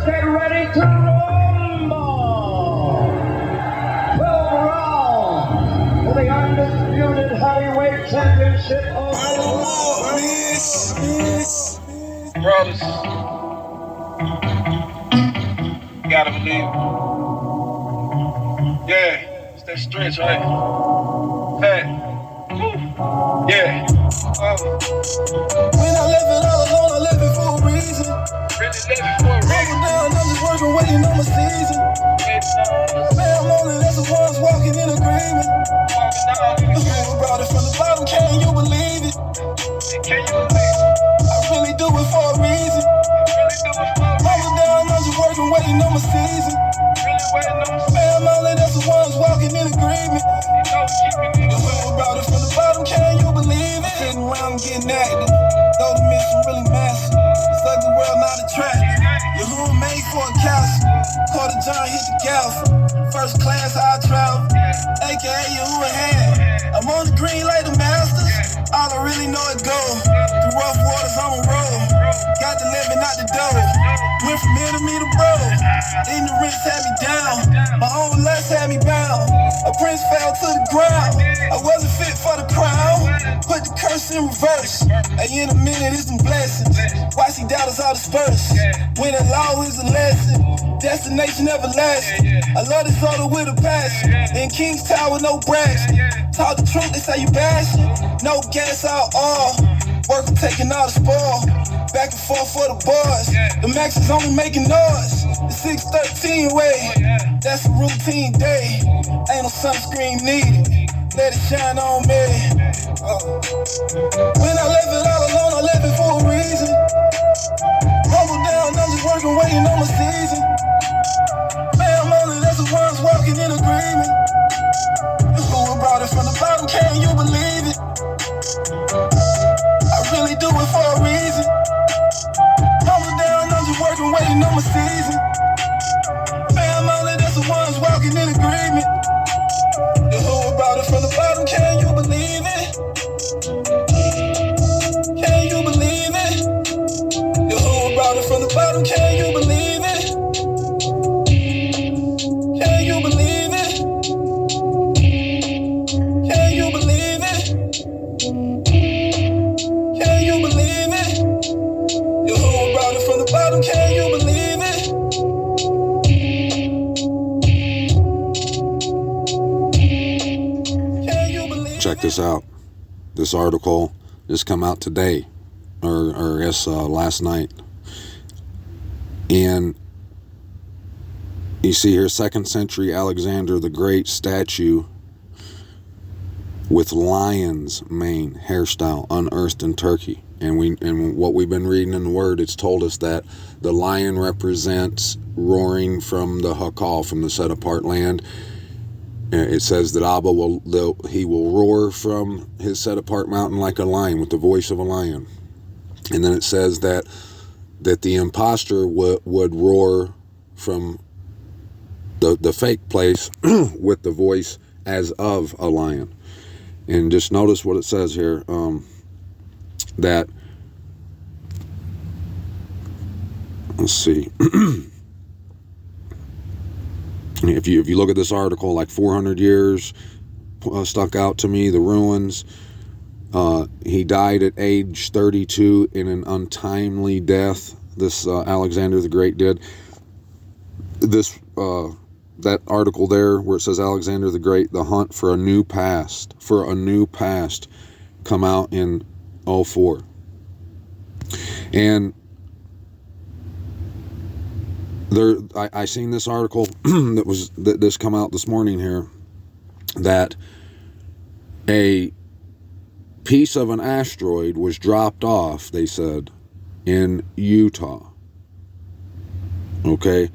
Let's get ready to rumble. 12 rounds for the undisputed heavyweight championship of the world. Brothers, gotta believe. Yeah, it's that stretch, right? Hey, yeah. When I left it all alone, I left it for a reason. Really left it for a reason. Double down, I'm just working, waiting on my season. Man, I'm only that's the ones walking in agreement. Who brought it from the bottom? Can you believe it? Can you believe it? I really do it for a reason. Double down, I'm just working, waiting on my season. Man, I'm only that's the ones walking in agreement. Who brought it from the bottom? Can you believe it? Sitting around getting active. Though the mission really massive. It's like the world not attractive. Your home made for a castle. Quarter John hit the gas. First class how I travel. AKA you who in hand. I'm on the green like the Masters. All I really know is go. Through rough waters I'm a roll. Got the living out the door. Went from enemy to bro. Ignorance had me down. My own lust had me bound. A prince fell to the ground. I wasn't fit for the crown. Put the curse in reverse. In a minute it's some blessings. Watch the doubters all disperse. When the law is a lesson. Destination everlasting. I love this order with a passion. In King's Tower, no brags. Talk the truth, they say you bashing. No gas out all. Worker taking all the spoil. Back and forth for the boys. The max is only making noise. The 613 way. That's a routine day. Ain't no sunscreen needed. Let it shine on me. When I left it all alone, I left it for a reason. Humble down, I'm just working, waiting on my season. Man, I'm only that's the ones walking in agreement. Who brought it from the bottom? Can you believe it? I really do it for a reason. Humble down, I'm just working, waiting on my season. Man, I'm only that's the ones walking in agreement. Who brought it from the bottom? Can you believe it? Can you believe it? Who brought it from the bottom? Can you believe it? Can you believe it? Can you believe it? Can you believe it? Who brought it from the bottom? Can you believe it? Check this out. This article just come out today, or I guess last night. And you see here, 2nd century Alexander the Great statue with lion's mane hairstyle unearthed in Turkey. And what we've been reading in the Word, it's told us that the lion represents roaring from the Hakal, from the set-apart land. It says that Abba will roar from his set-apart mountain like a lion, with the voice of a lion. And then it says that the imposter would roar from the fake place with the voice as of a lion. And just notice what it says here, that, let's see, if you look at this article, like 400 years stuck out to me, the ruins. He died at age 32 in an untimely death. This Alexander the Great did. This that article there where it says Alexander the Great, the hunt for a new past, come out in 2004. And there, I seen this article that this come out this morning here, that a piece of an asteroid was dropped off, they said, in Utah. Okay,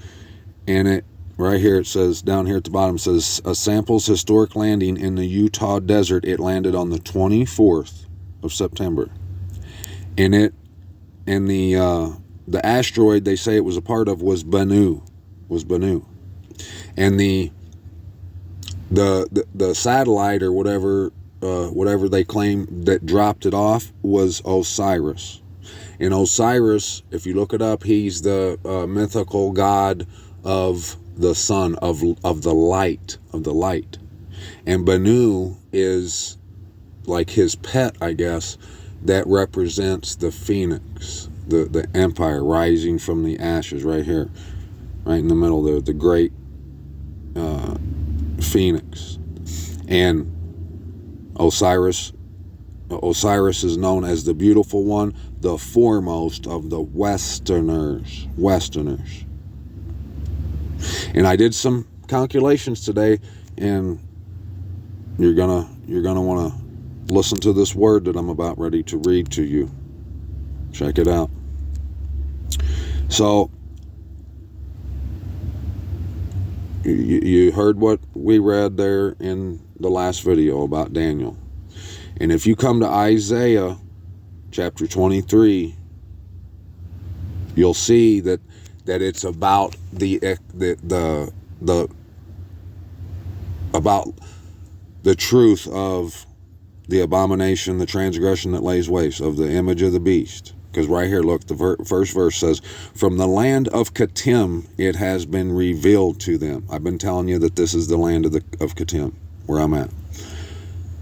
and it right here, it says down here at the bottom, it says a sample's historic landing in the Utah desert. It landed on the 24th of September, and the asteroid they say it was a part of was Bennu, and the satellite or whatever they claim that dropped it off was Osiris. And Osiris, if you look it up, he's the mythical god of the sun, of the light, And Benu is like his pet, I guess, that represents the phoenix, the empire rising from the ashes, right here, right in the middle there, the great phoenix. And Osiris is known as the beautiful one, the foremost of the Westerners. And I did some calculations today, and you're gonna want to listen to this word that I'm about ready to read to you. Check it out. So you heard what we read there in the last video about Daniel. And if you come to Isaiah chapter 23, you'll see that it's about about the truth of the abomination, the transgression that lays waste, of the image of the beast. Because right here, look, the first verse says, from the land of Kittim it has been revealed to them. I've been telling you that this is the land of Kittim, where I'm at.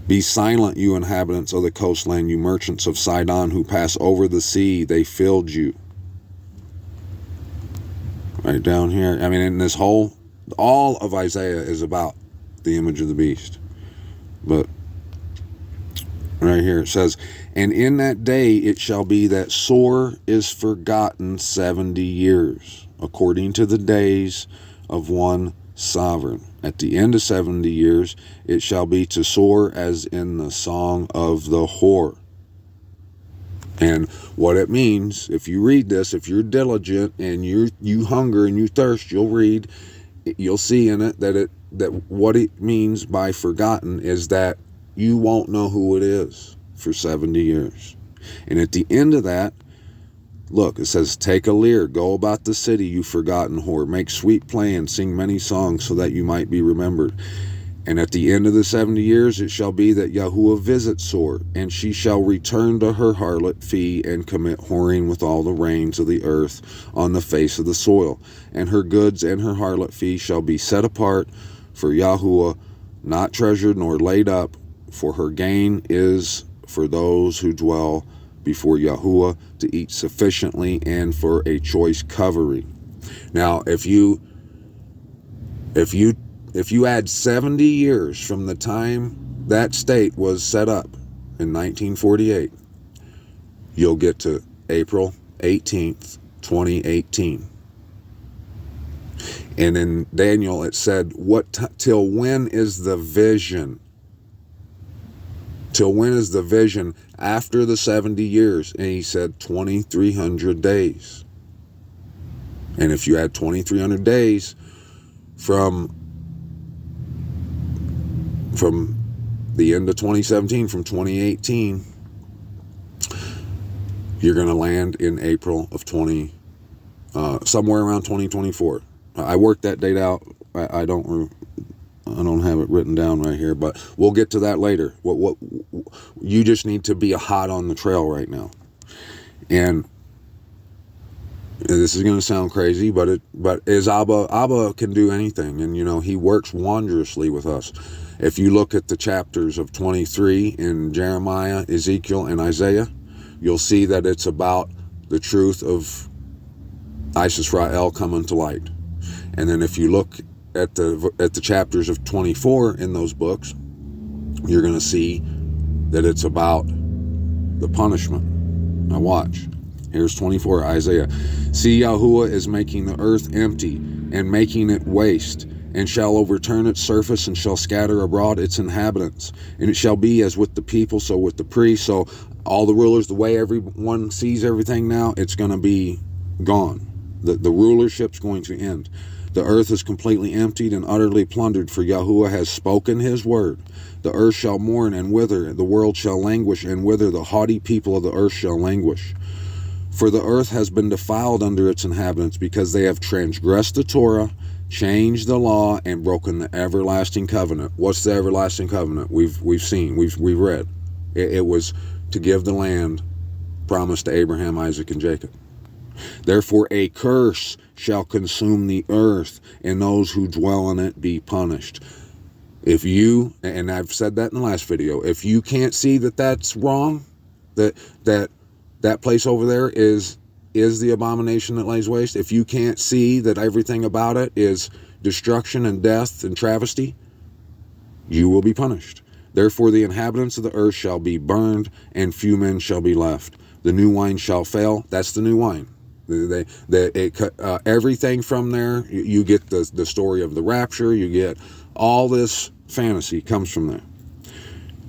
Be silent, you inhabitants of the coastland, you merchants of Sidon who pass over the sea, they filled you. Right down here. I mean, in this all of Isaiah is about the image of the beast. But right here it says, and in that day it shall be that Sor is forgotten 70 years, according to the days of one sovereign. At the end of 70 years it shall be to Sor as in the song of the whore. And what it means, if you read this, if you're diligent and you hunger and you thirst, you'll see in it that what it means by forgotten is that you won't know who it is for 70 years. And at the end of that, look, it says, take a lyre, go about the city, you forgotten whore, make sweet play and sing many songs so that you might be remembered. And at the end of the 70 years it shall be that Yahuwah visits Sor, and she shall return to her harlot fee and commit whoring with all the rains of the earth on the face of the soil. And her goods and her harlot fee shall be set apart for Yahuwah, not treasured nor laid up, for her gain is for those who dwell before Yahuwah to eat sufficiently and for a choice covering. Now, if you add 70 years from the time that state was set up in 1948, you'll get to April 18th, 2018. And in Daniel it said, till when is the vision? Till when is the vision after the 70 years? And he said 2,300 days. And if you add 2,300 days from the end of 2017, from 2018, you're going to land in April of somewhere around 2024. I worked that date out. I don't have it written down right here, but we'll get to that later. What you just need to be hot on the trail right now. And this is going to sound crazy, but as Abba can do anything, and he works wondrously with us. If you look at the chapters of 23 in Jeremiah, Ezekiel, and Isaiah, you'll see that it's about the truth of Isis Ra'el coming to light. And then if you look at the chapters of 24 in those books, you're going to see that it's about the punishment. Now watch. Here's 24, Isaiah. See, Yahuwah is making the earth empty and making it waste, and shall overturn its surface and shall scatter abroad its inhabitants. And it shall be as with the people, so with the priests, so all the rulers, the way everyone sees everything now, it's going to be gone. The rulership's going to end. The earth is completely emptied and utterly plundered, for Yahuwah has spoken his word. The earth shall mourn and wither, the world shall languish and wither, the haughty people of the earth shall languish. For the earth has been defiled under its inhabitants, because they have transgressed the Torah, changed the law, and broken the everlasting covenant. What's the everlasting covenant? We've seen, we've read. It was to give the land promised to Abraham, Isaac, and Jacob. Therefore a curse shall consume the earth, and those who dwell in it be punished. If you, and I've said that in the last video, if you can't see that that's wrong, that place over there is the abomination that lays waste, if you can't see that everything about it is destruction and death and travesty, you will be punished. Therefore the inhabitants of the earth shall be burned, and few men shall be left. The new wine shall fail. That's the new wine. Everything from there, you get the story of the rapture, you get all this fantasy comes from there.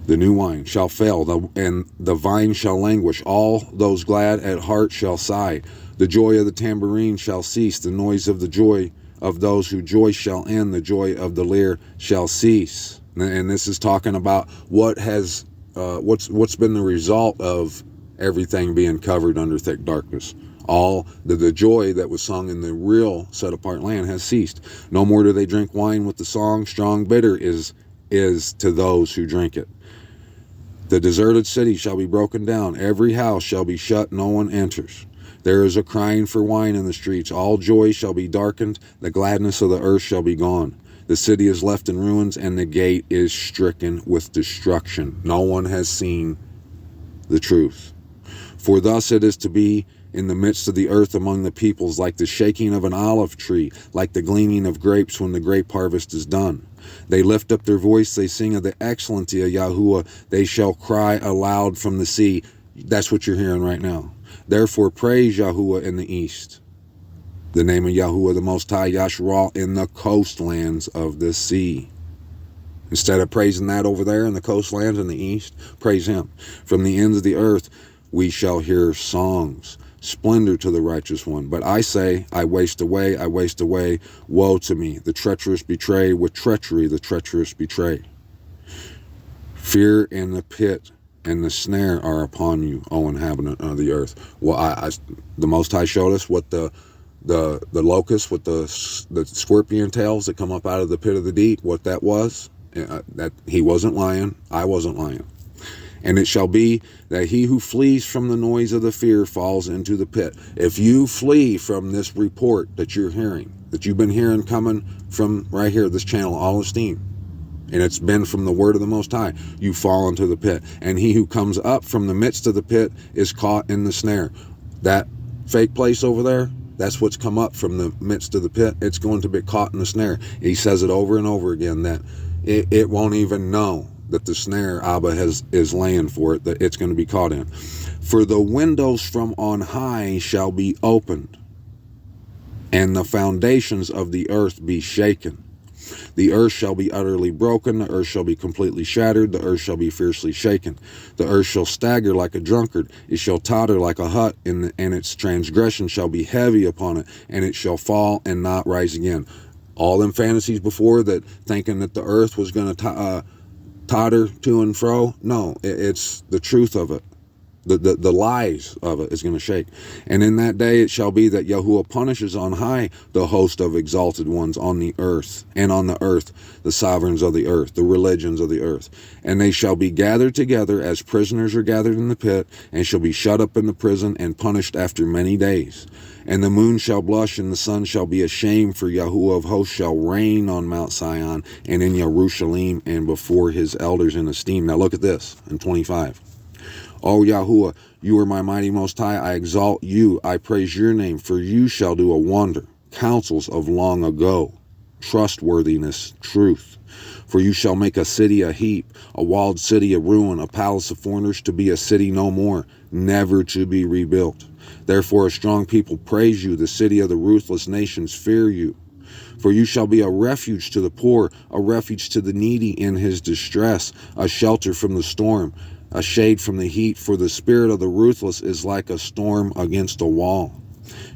The new wine shall fail, and the vine shall languish. All those glad at heart shall sigh. The joy of the tambourine shall cease. The noise of the joy of those who joy shall end. The joy of the lyre shall cease. And this is talking about what's been the result of everything being covered under thick darkness. All the joy that was sung in the real set-apart land has ceased. No more do they drink wine with the song. Strong bitter is to those who drink it. The deserted city shall be broken down. Every house shall be shut. No one enters. There is a crying for wine in the streets. All joy shall be darkened. The gladness of the earth shall be gone. The city is left in ruins, and the gate is stricken with destruction. No one has seen the truth. For thus it is to be in the midst of the earth among the peoples, like the shaking of an olive tree, like the gleaning of grapes when the grape harvest is done. They lift up their voice, they sing of the excellency of Yahuwah. They shall cry aloud from the sea. That's what you're hearing right now. Therefore praise Yahuwah in the east. The name of Yahuwah the Most High, Yasharal, in the coastlands of the sea. Instead of praising that over there in the coastlands in the east, praise him. From the ends of the earth we shall hear songs. Splendor to the righteous one. But I say, I waste away, woe to me. The treacherous betray, with treachery the treacherous betray. Fear and the pit and the snare are upon you, O inhabitant of the earth. Well, the Most High showed us what the locust with the scorpion tails that come up out of the pit of the deep, what that was. That he wasn't lying, I wasn't lying. And it shall be that he who flees from the noise of the fear falls into the pit. If you flee from this report that you're hearing, that you've been hearing coming from right here, this channel, All Esteem, and it's been from the word of the Most High, you fall into the pit. And he who comes up from the midst of the pit is caught in the snare. That fake place over there, that's what's come up from the midst of the pit. It's going to be caught in the snare. He says it over and over again that it won't even know that the snare Abba is laying for it, that it's going to be caught in. For the windows from on high shall be opened, and the foundations of the earth be shaken. The earth shall be utterly broken, the earth shall be completely shattered, the earth shall be fiercely shaken. The earth shall stagger like a drunkard, it shall totter like a hut, and its transgression shall be heavy upon it, and it shall fall and not rise again. All them fantasies before that, thinking that the earth was going to totter to and fro. No, it's the truth of it. The lies of it is going to shake. And in that day it shall be that Yahuwah punishes on high the host of exalted ones on the earth, and on the earth the sovereigns of the earth, the religions of the earth. And they shall be gathered together as prisoners are gathered in the pit, and shall be shut up in the prison and punished after many days. And the moon shall blush, and the sun shall be ashamed, for Yahuwah of hosts shall reign on Mount Sion, and in Jerusalem, and before his elders in esteem. Now look at this, in 25. O Yahuwah, you are my mighty Most High. I exalt you. I praise your name, for you shall do a wonder, counsels of long ago, trustworthiness, truth. For you shall make a city a heap, a walled city a ruin, a palace of foreigners to be a city no more, never to be rebuilt. Therefore a strong people praise you, the city of the ruthless nations fear you. For you shall be a refuge to the poor, a refuge to the needy in his distress, a shelter from the storm, a shade from the heat. For the spirit of the ruthless is like a storm against a wall.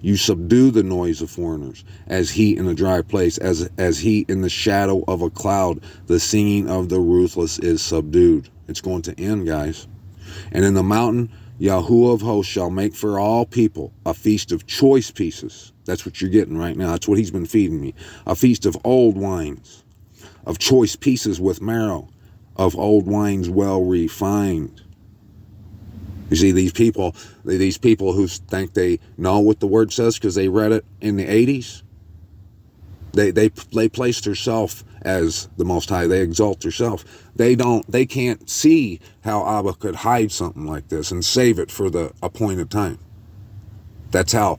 You subdue the noise of foreigners, as heat in a dry place, as heat in the shadow of a cloud. The singing of the ruthless is subdued. It's going to end, guys. And in the mountain, Yahuwah of hosts shall make for all people a feast of choice pieces. That's what you're getting right now. That's what he's been feeding me. A feast of old wines, of choice pieces with marrow, of old wines well refined. You see, these people who think they know what the word says because they read it in the 80s, they place themselves as the Most High. They exalt themselves. They can't see how Abba could hide something like this and save it for the appointed time. That's how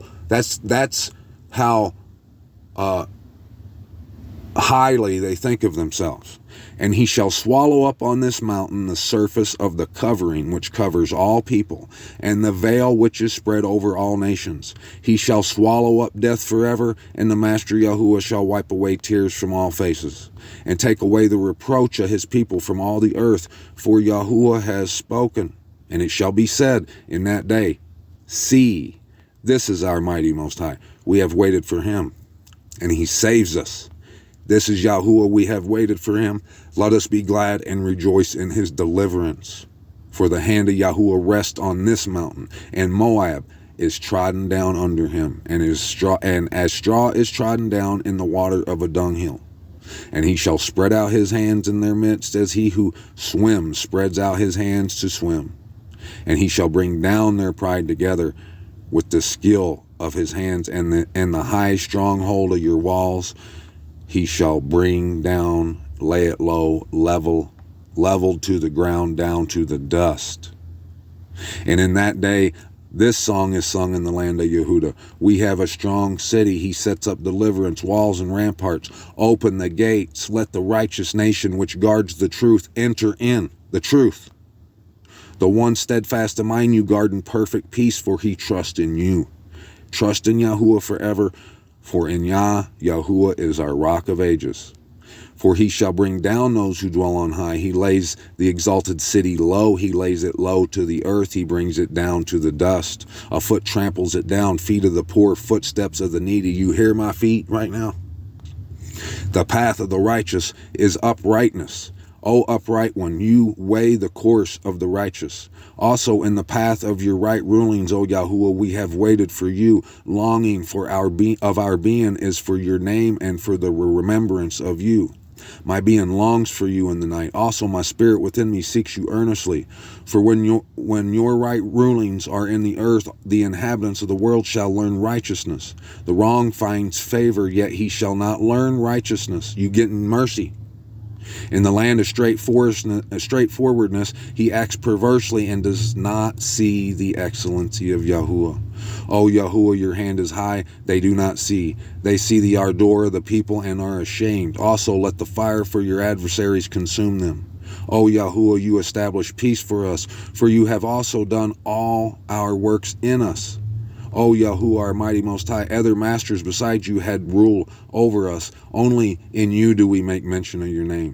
highly they think of themselves. And he shall swallow up on this mountain the surface of the covering which covers all people, and the veil which is spread over all nations. He shall swallow up death forever, and the Master Yahuwah shall wipe away tears from all faces, and take away the reproach of his people from all the earth, for Yahuwah has spoken. And it shall be said in that day, See, this is our mighty Most High. We have waited for him, and he saves us. This is Yahuwah, we have waited for him. Let us be glad and rejoice in his deliverance. For the hand of Yahuwah rests on this mountain, and Moab is trodden down under him, and as straw is trodden down in the water of a dunghill. And he shall spread out his hands in their midst, as he who swims spreads out his hands to swim. And he shall bring down their pride together with the skill of his hands, and the high stronghold of your walls he shall bring down, lay it low, leveled to the ground, down to the dust. And in that day, this song is sung in the land of Yehuda. We have a strong city. He sets up deliverance, walls and ramparts. Open the gates. Let the righteous nation which guards the truth enter in. The truth. The one steadfast to mind you guard in perfect peace, for he trusts in you. Trust in Yahuwah forever. For in Yahuwah is our rock of ages. For he shall bring down those who dwell on high. He lays the exalted city low. He lays it low to the earth. He brings it down to the dust. A foot tramples it down. Feet of the poor, footsteps of the needy. You hear my feet right now? The path of the righteous is uprightness. O upright one, you weigh the course of the righteous. Also in the path of your right rulings, O Yahuwah, we have waited for you. Longing for our being is for your name and for the remembrance of you. My being longs for you in the night. Also my spirit within me seeks you earnestly. For when your right rulings are in the earth, the inhabitants of the world shall learn righteousness. The wrong finds favor, yet he shall not learn righteousness. You get mercy. In the land of straightforwardness, he acts perversely and does not see the excellency of Yahuwah. O Yahuwah, your hand is high, they do not see. They see the ardor of the people and are ashamed. Also let the fire for your adversaries consume them. O Yahuwah, you establish peace for us, for you have also done all our works in us. O Yahuwah, our mighty Most High, other masters besides you had rule over us. Only in you do we make mention of your name.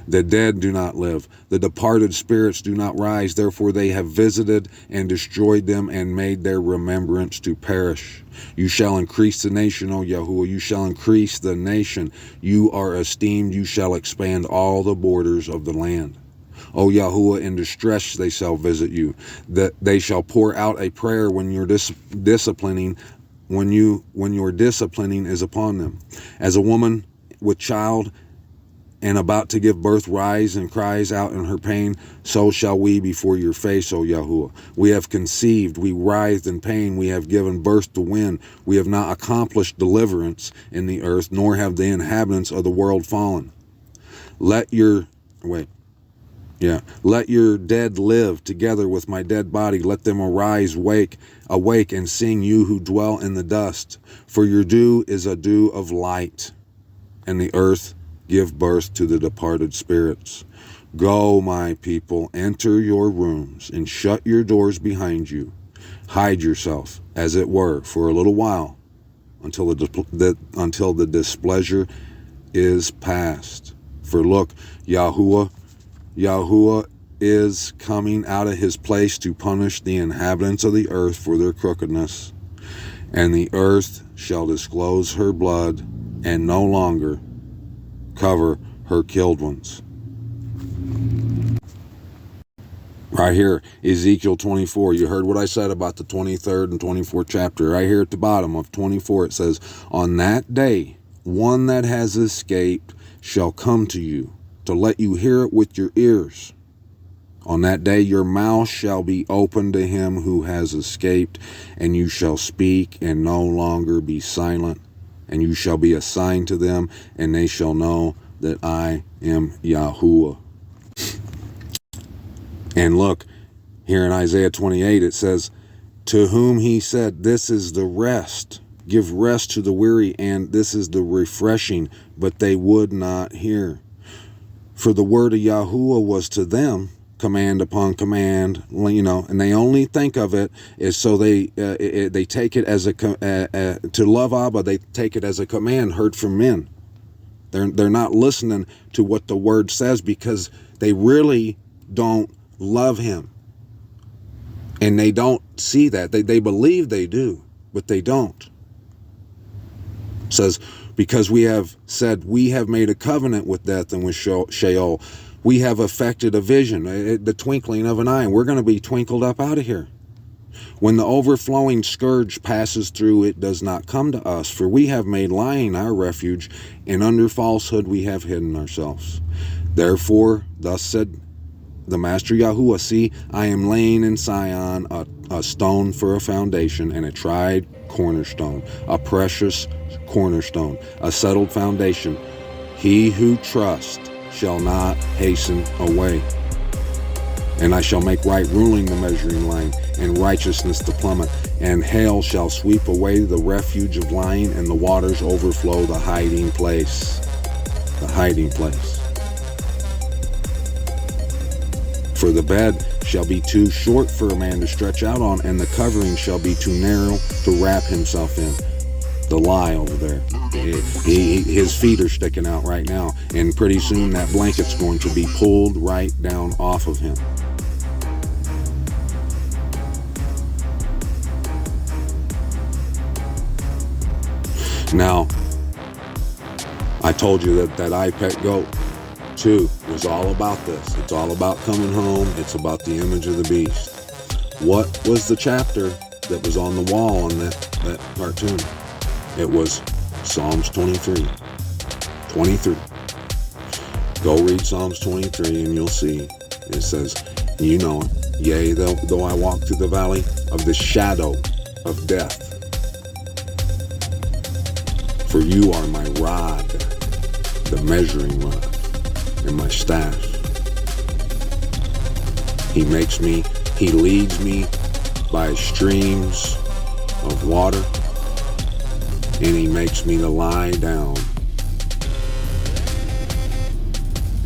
The dead do not live. The departed spirits do not rise. Therefore they have visited and destroyed them and made their remembrance to perish. You shall increase the nation, O Yahuwah. You shall increase the nation. You are esteemed. You shall expand all the borders of the land. O Yahuwah, in distress they shall visit you. That they shall pour out a prayer when your disciplining is upon them. As a woman with child and about to give birth rise and cries out in her pain, so shall we before your face, O Yahuwah. We have conceived, we writhed in pain, we have given birth to wind. We have not accomplished deliverance in the earth, nor have the inhabitants of the world fallen. Let your dead live together with my dead body. Let them arise, awake and sing, you who dwell in the dust. For your dew is a dew of light, and the earth give birth to the departed spirits. Go, my people, enter your rooms and shut your doors behind you. Hide yourself, as it were, for a little while, until the displeasure is past. For look, Yahuwah is coming out of his place to punish the inhabitants of the earth for their crookedness. And the earth shall disclose her blood and no longer cover her killed ones. Right here, Ezekiel 24. You heard what I said about the 23rd and 24th chapter. Right here at the bottom of 24, it says, on that day, one that has escaped shall come to you, to let you hear it with your ears. On that day your mouth shall be open to him who has escaped, and you shall speak and no longer be silent, and you shall be a sign to them, and they shall know that I am Yahuwah. And look, here in Isaiah 28 it says, to whom he said, this is the rest, give rest to the weary, and this is the refreshing, but they would not hear. For the word of Yahuwah was to them command upon command, and they only think of it is so they take it as to love Abba. They take it as a command heard from men. They're not listening to what the word says because they really don't love him, and they don't see that. They believe they do, but they don't. It says, because we have said we have made a covenant with death and with Sheol. We have affected a vision, the twinkling of an eye, and we're going to be twinkled up out of here. When the overflowing scourge passes through, it does not come to us, for we have made lying our refuge, and under falsehood we have hidden ourselves. Therefore, thus said the Master Yahuwah, see, I am laying in Sion a stone for a foundation, and a tried cornerstone, a precious cornerstone, a settled foundation. He who trusts shall not hasten away. And I shall make right ruling the measuring line, and righteousness the plummet, and hail shall sweep away the refuge of lying, and the waters overflow the hiding place. The hiding place. For the bed shall be too short for a man to stretch out on, and the covering shall be too narrow to wrap himself in. The lie over there. His feet are sticking out right now, and pretty soon that blanket's going to be pulled right down off of him. Now, I told you that I Pet Goat 2 was all about this. It's all about coming home. It's about the image of the beast. What was the chapter that was on the wall on that cartoon? It was Psalms 23. 23. Go read Psalms 23 and you'll see. It says, you know it. Yea, though I walk through the valley of the shadow of death. For you are my rod, the measuring rod, and my staff. He leads me by streams of water, and he makes me to lie down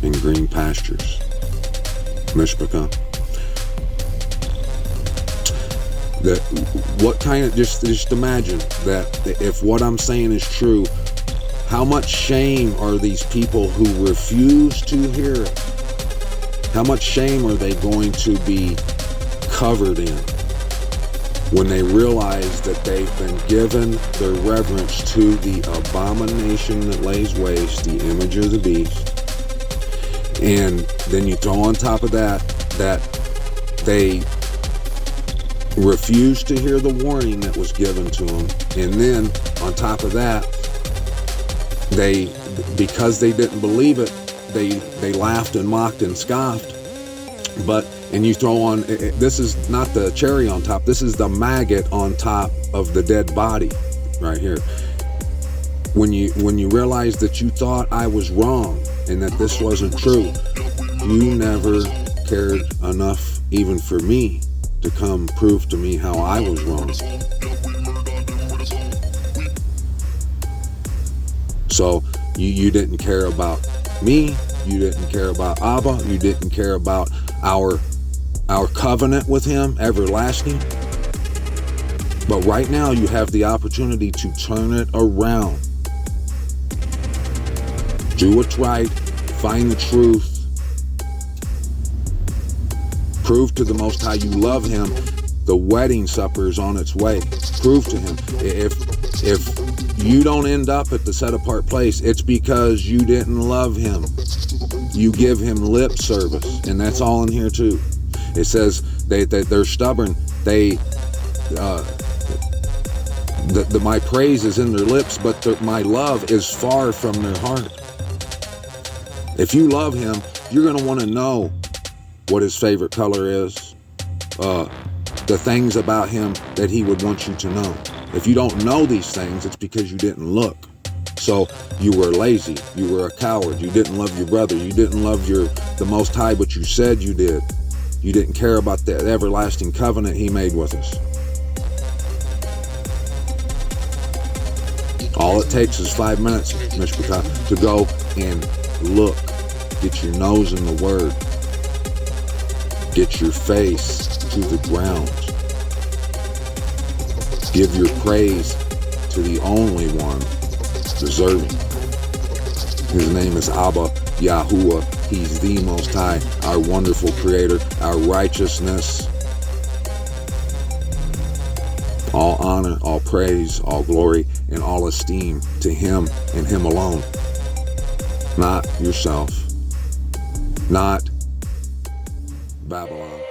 in green pastures. Mishpachah. Just imagine that if what I'm saying is true, how much shame are these people who refuse to hear it? How much shame are they going to be covered in when they realize that they've been given their reverence to the abomination that lays waste, the image of the beast? And then you throw on top of that they refused to hear the warning that was given to them, and then on top of that, because they didn't believe it, they laughed and mocked and scoffed. And you throw on, this is not the cherry on top, this is the maggot on top of the dead body right here. When you realize that you thought I was wrong and that this wasn't true, you never cared enough even for me to come prove to me how I was wrong. So you didn't care about me, you didn't care about Abba, you didn't care about our covenant with him, everlasting. But right now you have the opportunity to turn it around. Do what's right, find the truth, prove to the Most High you love him. The wedding supper is on its way. Prove to him. If you don't end up at the set apart place, it's because you didn't love him. You give him lip service, and that's all in here too. It says they're stubborn. My praise is in their lips, but my love is far from their heart. If you love him, you're going to want to know what his favorite color is, the things about him that he would want you to know. If you don't know these things, it's because you didn't look. So you were lazy, you were a coward, you didn't love your brother, you didn't love the Most High, but you said you did. You didn't care about that everlasting covenant he made with us. All it takes is 5 minutes, Mishpachah, to go and look. Get your nose in the Word. Get your face to the ground. Give your praise to the only one deserving. His name is Abba Yahuwah. He's the Most High, our wonderful Creator, our righteousness. All honor, all praise, all glory, and all esteem to Him and Him alone. Not yourself. Not Babylon.